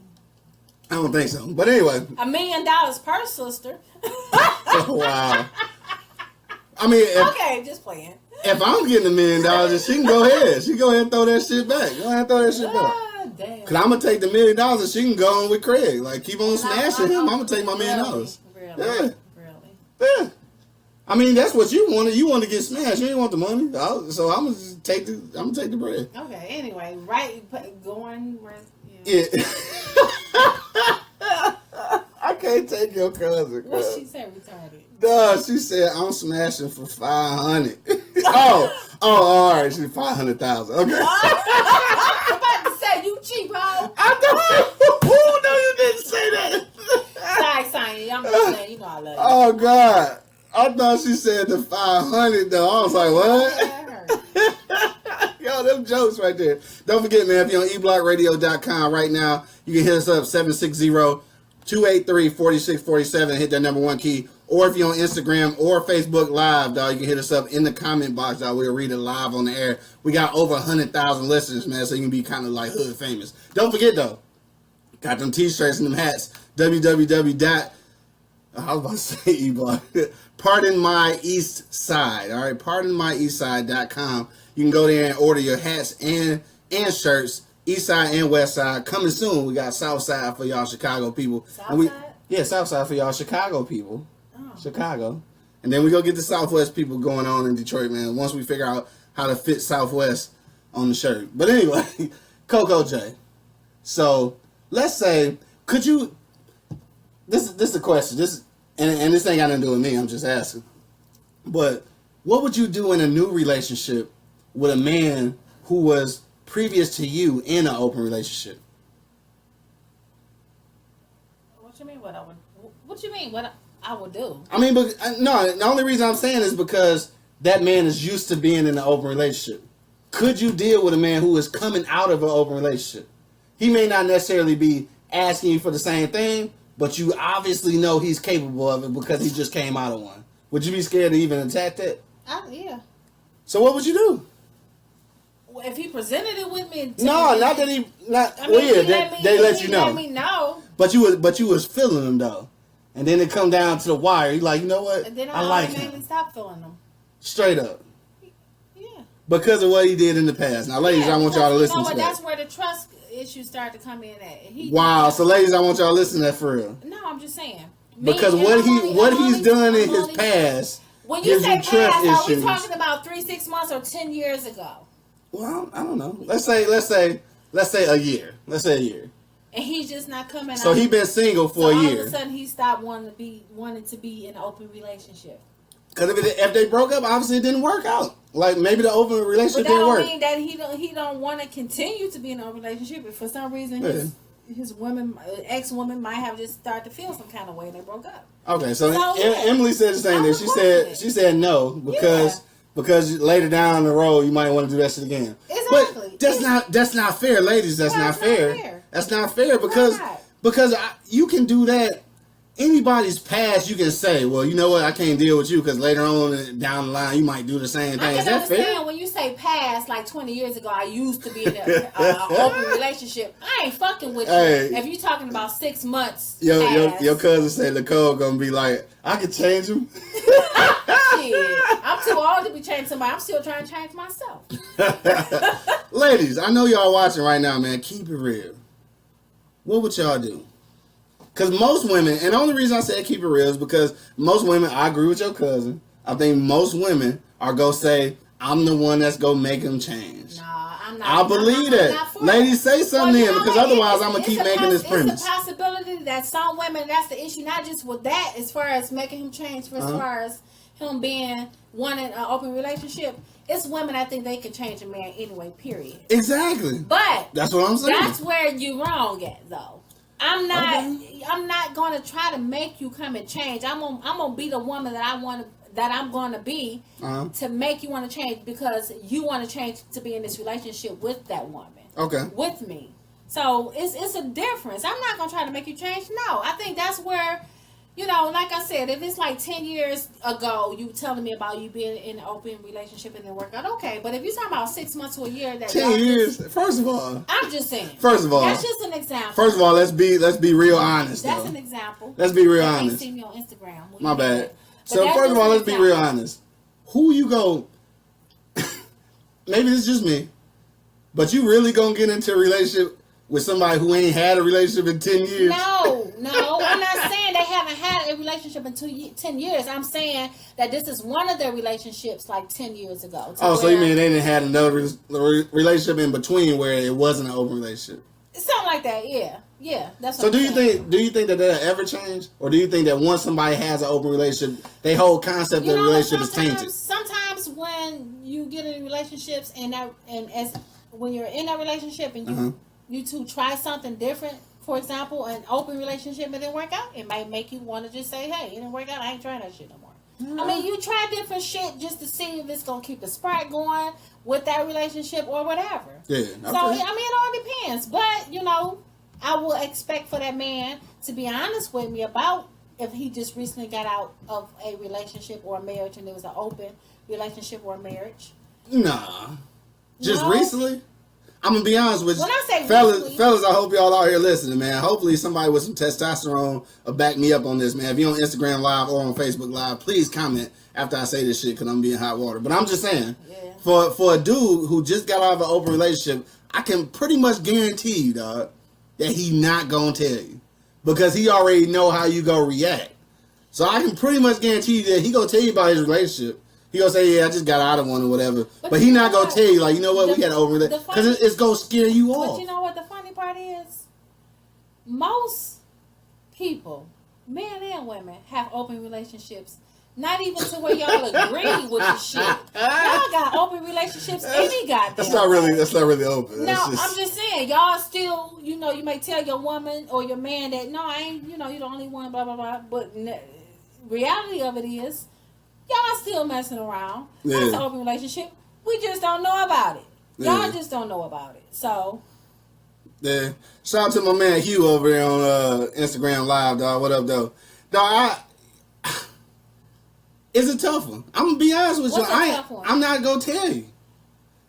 I don't think so, but anyway. $1 million per sister. Wow. I mean, okay, just playing. If I'm getting $1 million, then she can go ahead. She go ahead and throw that shit back. Go ahead and throw that shit back. Damn. Cause I'm gonna take the $1 million and she can go on with Craig. Like keep on smashing him. I'm gonna take my $1 million. Really? Yeah. Really? Yeah. I mean that's what you wanted. You want to get smashed. You didn't want the money. So I'm gonna just take the bread. Okay. Anyway, right? Going where? Yeah. I can't take your cousin. What she said? Retarded. No, she said I'm smashing for 500. all right. She's 500,000. Okay. I'm about to say you cheap hoe. I thought no, you didn't say that. Sorry, I'm just saying, you know I love you. Oh God, I thought she said the 500 though. I was like, what? Yo, them jokes right there. Don't forget, man, if you're on eblockradio.com right now, you can hit us up 760-283-4647. Hit that number 1 key. Or if you're on Instagram or Facebook Live, dog, you can hit us up in the comment box, dog. We'll read it live on the air. We got over 100,000 listeners, man, so you can be kind of like hood famous. Don't forget, though, got them t-shirts and them hats. www. I was about to say E-Block. Pardon My East Side, all right? PardonMyEastSide.com. You can go there and order your hats and shirts, East Side and West Side. Coming soon, we got South Side for y'all Chicago people. South Side? Yeah, South Side for y'all Chicago people. Chicago. And then we go get the Southwest people going on in Detroit, man, once we figure out how to fit Southwest on the shirt. But anyway, Coco J. So let's say, could you, this is a question, and this ain't got nothing to do with me, I'm just asking. But what would you do in a new relationship with a man who was previous to you in an open relationship? What you mean what I would do? I mean, but no, the only reason I'm saying is because that man is used to being in an open relationship. Could you deal with a man who is coming out of an open relationship? He may not necessarily be asking you for the same thing, but you obviously know he's capable of it because he just came out of one. Would you be scared to even attack that? Yeah. So what would you do? If he presented it with me, No, not that he. Not. I mean, They let you know. Let me know. But you was feeling him though, and then it come down to the wire. You like, you know what? And then I like him. automatically stop feeling them. Straight up. Yeah. Because of what he did in the past. Now, ladies, I want y'all to listen to that. That's where the trust issues start to come in at. Wow. So, ladies, I want y'all to listen to that for real. No, I'm just saying. Because what he's done in his past. When you say trust past, are we issues. talking about 3-6 months or 10 years ago? Well, I don't know. Let's say a year. Let's say a year. And he's just not coming out. So he been single for a year. All of a sudden he stopped wanting to be in an open relationship. Because if they broke up, obviously it didn't work out. Like maybe the open relationship didn't work. But that don't mean that he don't want to continue to be in an open relationship. If for some reason his ex-woman might have just started to feel some kind of way and they broke up. Okay, so Emily said the same thing. She said no because later down the road you might want to do that shit again. Exactly. But that's not fair, ladies. That's not fair. That's not fair because you can do that. Anybody's past, you can say, well, you know what, I can't deal with you because later on down the line you might do the same thing. I Is that fair? When you say past, like 20 years ago, I used to be in an open relationship. I ain't fucking with you. If you talking about 6 months, your cousin said Nicole gonna be like, I could change him. Shit, I'm too old to be changing somebody. I'm still trying to change myself. Ladies, I know y'all watching right now, man. Keep it real. What would y'all do? Because most women, and the only reason I said keep it real is because most women, I agree with your cousin. I think most women are going to say, I'm the one that's going to make them change. Nah, I'm not. I believe that. Ladies, say something then, because otherwise I'm going to keep making this premise. It's a possibility that some women, that's the issue, not just with that, as far as making him change, as far as him being wanting an open relationship, it's women that think they can change a man anyway, period. Exactly. But that's what I'm saying. That's where you're wrong at, though. I'm not gonna try to make you come and change. I'm gonna be the woman that I'm gonna be to make you want to change, because you want to change to be in this relationship with that woman. Okay. With me. So it's a difference. I'm not gonna try to make you change. No, I think that's where, like I said, if it's like 10 years ago, you telling me about you being in an open relationship and it work out, okay. But if you're talking about 6 months to a year, that 10 years. First of all, I'm just saying. First of all, that's just an example. First of all, let's be real honest. That's though. an example. Let's be real I honest. seen me on Instagram. My bad. So first of all, let's be real honest. Who you go? Maybe it's just me, but you really gonna get into a relationship with somebody who ain't had a relationship in 10 years? No, I'm not saying they haven't had a relationship in 10 years. I'm saying that this is one of their relationships like 10 years ago. So you mean they didn't have another relationship in between where it wasn't an open relationship? Something like that, yeah. Yeah, that's what So I'm saying. do you think that that'll ever change? Or do you think that once somebody has an open relationship, their whole concept of the relationship is tainted? Sometimes when you get in relationships when you're in that relationship and you two try something different, for example, an open relationship and it didn't work out, it might make you want to just say, hey, it didn't work out, I ain't trying that shit no more. I mean, you try different shit just to see if it's going to keep the spark going with that relationship or whatever. Yeah. Okay. So, I mean, it all depends. But, I will expect for that man to be honest with me about if he just recently got out of a relationship or a marriage and it was an open relationship or a marriage. Nah. Just No? recently? I'm going to be honest with you. When I say fellas, I hope y'all out here listening, man. Hopefully somebody with some testosterone will back me up on this, man. If you're on Instagram Live or on Facebook Live, please comment after I say this shit because I'm being hot water. But I'm just saying, for a dude who just got out of an open relationship, I can pretty much guarantee you, dog, that he not going to tell you. Because he already know how you going to react. So I can pretty much guarantee you that he going to tell you about his relationship. He gonna say, yeah, I just got out of one or whatever. But he not gonna tell you, like, you know what, we got over that. Because it's gonna scare you off. But you know what the funny part is? Most people, men and women, have open relationships. Not even to where y'all agree with the shit. Y'all got open relationships any goddamn That's not really open. No, I'm just saying, y'all still, you may tell your woman or your man that, no, I ain't, you're the only one, blah, blah, blah. But reality of it is, y'all still messing around. Yeah. That's an open relationship. We just don't know about it. Y'all just don't know about it. So. Yeah. Shout out to my man Hugh over there on Instagram Live, dog. What up, though? Dog, it's a tough one. I'm gonna be honest with What's you. I'm not gonna tell you.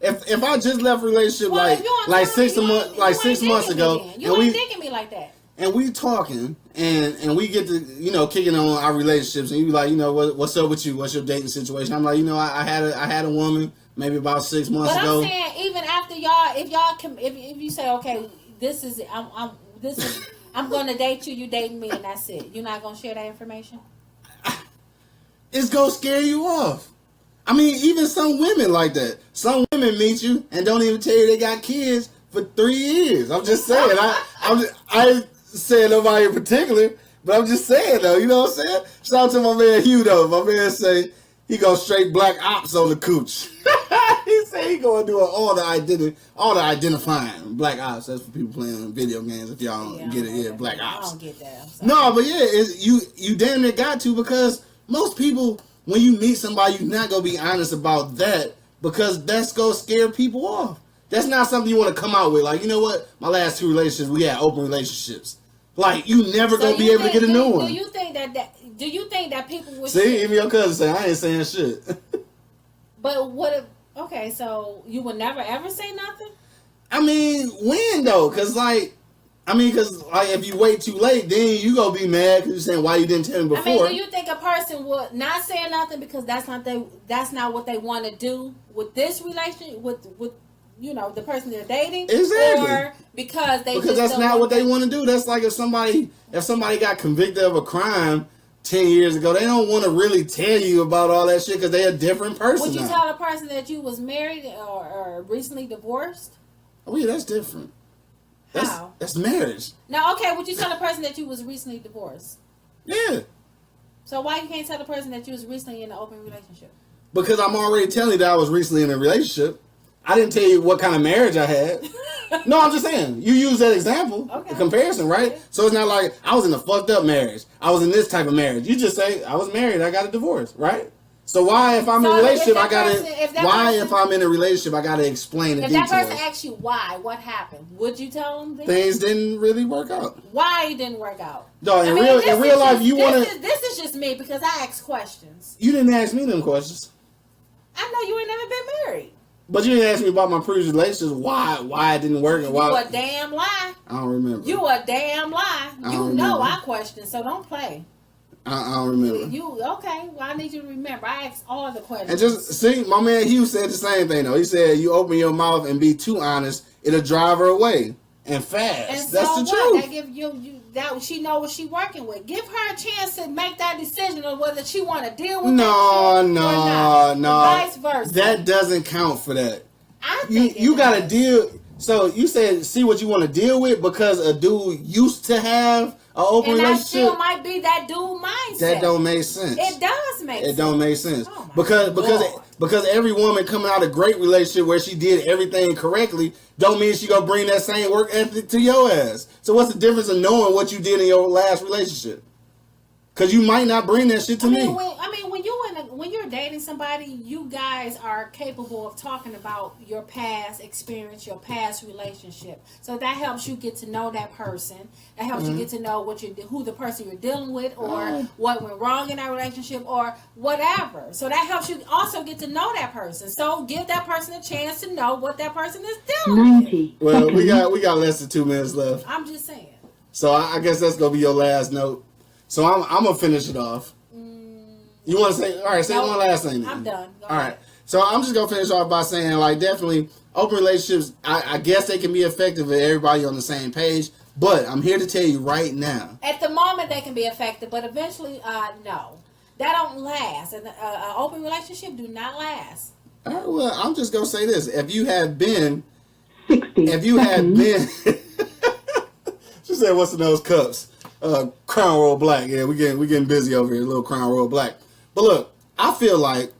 If I just left a relationship like 6 months ago, you ain't thinking me like that. And we talking, and we get to, kicking on our relationships, and you be like, what's up with you? What's your dating situation? I'm like, I had a woman maybe about 6 months ago. But I'm saying, even after y'all, if you say, okay, this is it, I'm gonna date you, you dating me, and that's it. You're not gonna share that information? It's gonna scare you off. I mean, even some women like that. Some women meet you and don't even tell you they got kids for 3 years. I'm just saying. I saying nobody in particular, but I'm just saying though, you know what I'm saying? Shout out to my man Hugh though. My man say he go straight black ops on the cooch. He say he gonna do all the identifying black ops. That's for people playing video games. If y'all don't get it, yeah, black ops. I don't get that. No, but yeah, you damn near got to, because most people, when you meet somebody, you're not gonna be honest about that, because that's gonna scare people off. That's not something you want to come out with. Like, you know what? My last 2 relationships, we had open relationships. Like, you never gonna be able to get a new one. Do you think that people would see? Even your cousin say I ain't saying shit. But what if? Okay, so you would never ever say nothing? I mean, when though? Because if you wait too late, then you gonna be mad because you're saying why you didn't tell me before. I mean, do you think a person would not say nothing because that's not what they want to do with this relationship with the person they're dating? Exactly. Or because that's not what they want to do. That's like if somebody got convicted of a crime 10 years ago, they don't want to really tell you about all that shit because they're a different person. Would you tell a person that you was married or recently divorced? Oh yeah, that's different. How? That's marriage. Now, okay, would you tell a person that you was recently divorced? Yeah. So why you can't tell the person that you was recently in an open relationship? Because I'm already telling you that I was recently in a relationship. I didn't tell you what kind of marriage I had. No, I'm just saying. You use that example, the comparison, right? Yeah. So it's not like I was in a fucked up marriage. I was in this type of marriage. You just say I was married. I got a divorce, right? So why, if I'm in a relationship, if I'm in a relationship, I gotta explain the details. If that person asks you why, what happened, would you tell them? Things didn't really work out. Why it didn't work out? No, in real life, This is just me because I ask questions. You didn't ask me them questions. I know you ain't never been married. But you didn't ask me about my previous relationships. Why it didn't work and why. You a damn lie. I don't remember. You a damn lie. You know I question, so don't play. I don't remember. Okay? Well, I need you to remember. I asked all the questions. And just see, my man Hugh said the same thing though. He said, "You open your mouth and be too honest, it'll drive her away and fast." And that's so the truth. That give you that she know what she working with. Give her a chance to make that decision on whether she want to deal with that shit or not. Vice versa. That doesn't count for that. I think you got to deal. So you said see what you want to deal with because a dude used to have an open relationship. And that still might be that dude mindset. That don't make sense. It does make sense. It don't make sense. Oh because every woman coming out of a great relationship where she did everything correctly don't mean she gonna bring that same work ethic to your ass. So what's the difference of knowing what you did in your last relationship? Because you might not bring that shit to me. When you're dating somebody, you guys are capable of talking about your past experience, your past relationship. So that helps you get to know that person. That helps you get to know who the person you're dealing with, or what went wrong in that relationship, or whatever. So that helps you also get to know that person. So give that person a chance to know what that person is dealing with. Well, we got less than 2 minutes left. I'm just saying. So I guess that's gonna be your last note. So I'm gonna finish it off. You want to say, all right, say one last thing then. I'm done. All right. So I'm just going to finish off by saying, like, definitely open relationships, I guess they can be effective if everybody on the same page. But I'm here to tell you right now. At the moment, they can be effective, but eventually, no. That don't last. An open relationship do not last. All right, well, I'm just going to say this. If you have been... 60 She said, what's in those cups? Crown Royal Black. Yeah, we getting busy over here. A little Crown Royal Black. But look, I feel like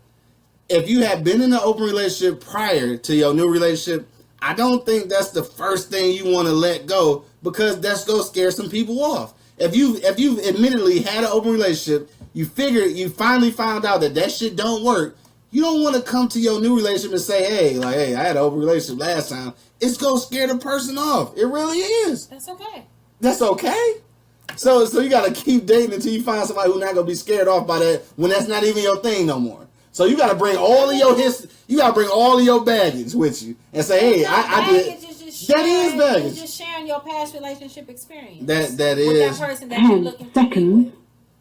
if you have been in an open relationship prior to your new relationship, I don't think that's the first thing you want to let go, because that's going to scare some people off. If you've admittedly had an open relationship, you finally found out that shit don't work, you don't want to come to your new relationship and say, hey, I had an open relationship last time. It's going to scare the person off. It really is. That's okay. That's okay? So you gotta keep dating until you find somebody who's not gonna be scared off by that when that's not even your thing no more. So you gotta bring all of your you gotta bring all of your baggage with you and say, hey, I did. That is baggage. It's just sharing your past relationship experience. That is with that person that you're looking to be with.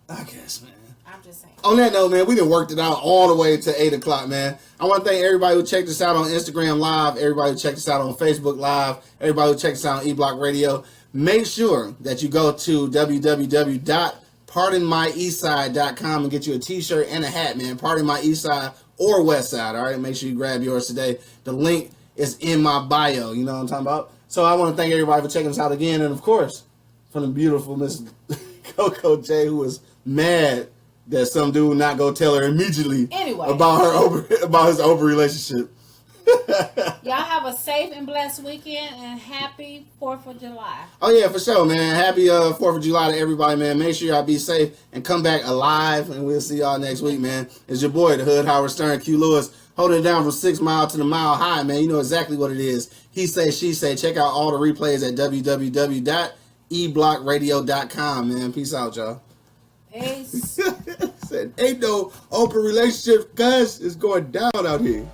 I guess, man. I'm just saying. On that note, man, we done worked it out all the way to 8 o'clock, man. I want to thank everybody who checked us out on Instagram Live, everybody who checked us out on Facebook Live, everybody who checked us out on eBlock Radio. Make sure that you go to www.pardonmyeastside.com and get you a t-shirt and a hat, man. Pardon My Eastside or Westside, all right? Make sure you grab yours today. The link is in my bio. You know what I'm talking about? So I want to thank everybody for checking us out again. And, of course, from the beautiful Miss Coco J, who was mad that some dude not go tell her immediately about his open relationship. Y'all have a safe and blessed weekend, and happy 4th of July. Oh, yeah, for sure, man. Happy 4th of July to everybody, man. Make sure y'all be safe and come back alive, and we'll see y'all next week, man. It's your boy, the Hood Howard Stern, Q Lewis, holding it down from 6 Mile to the Mile High, man. You know exactly what it is. He say, she say. Check out all the replays at www.eblockradio.com, man. Peace out, y'all. Peace. Said, ain't no open relationship, cuz. It's going down out here.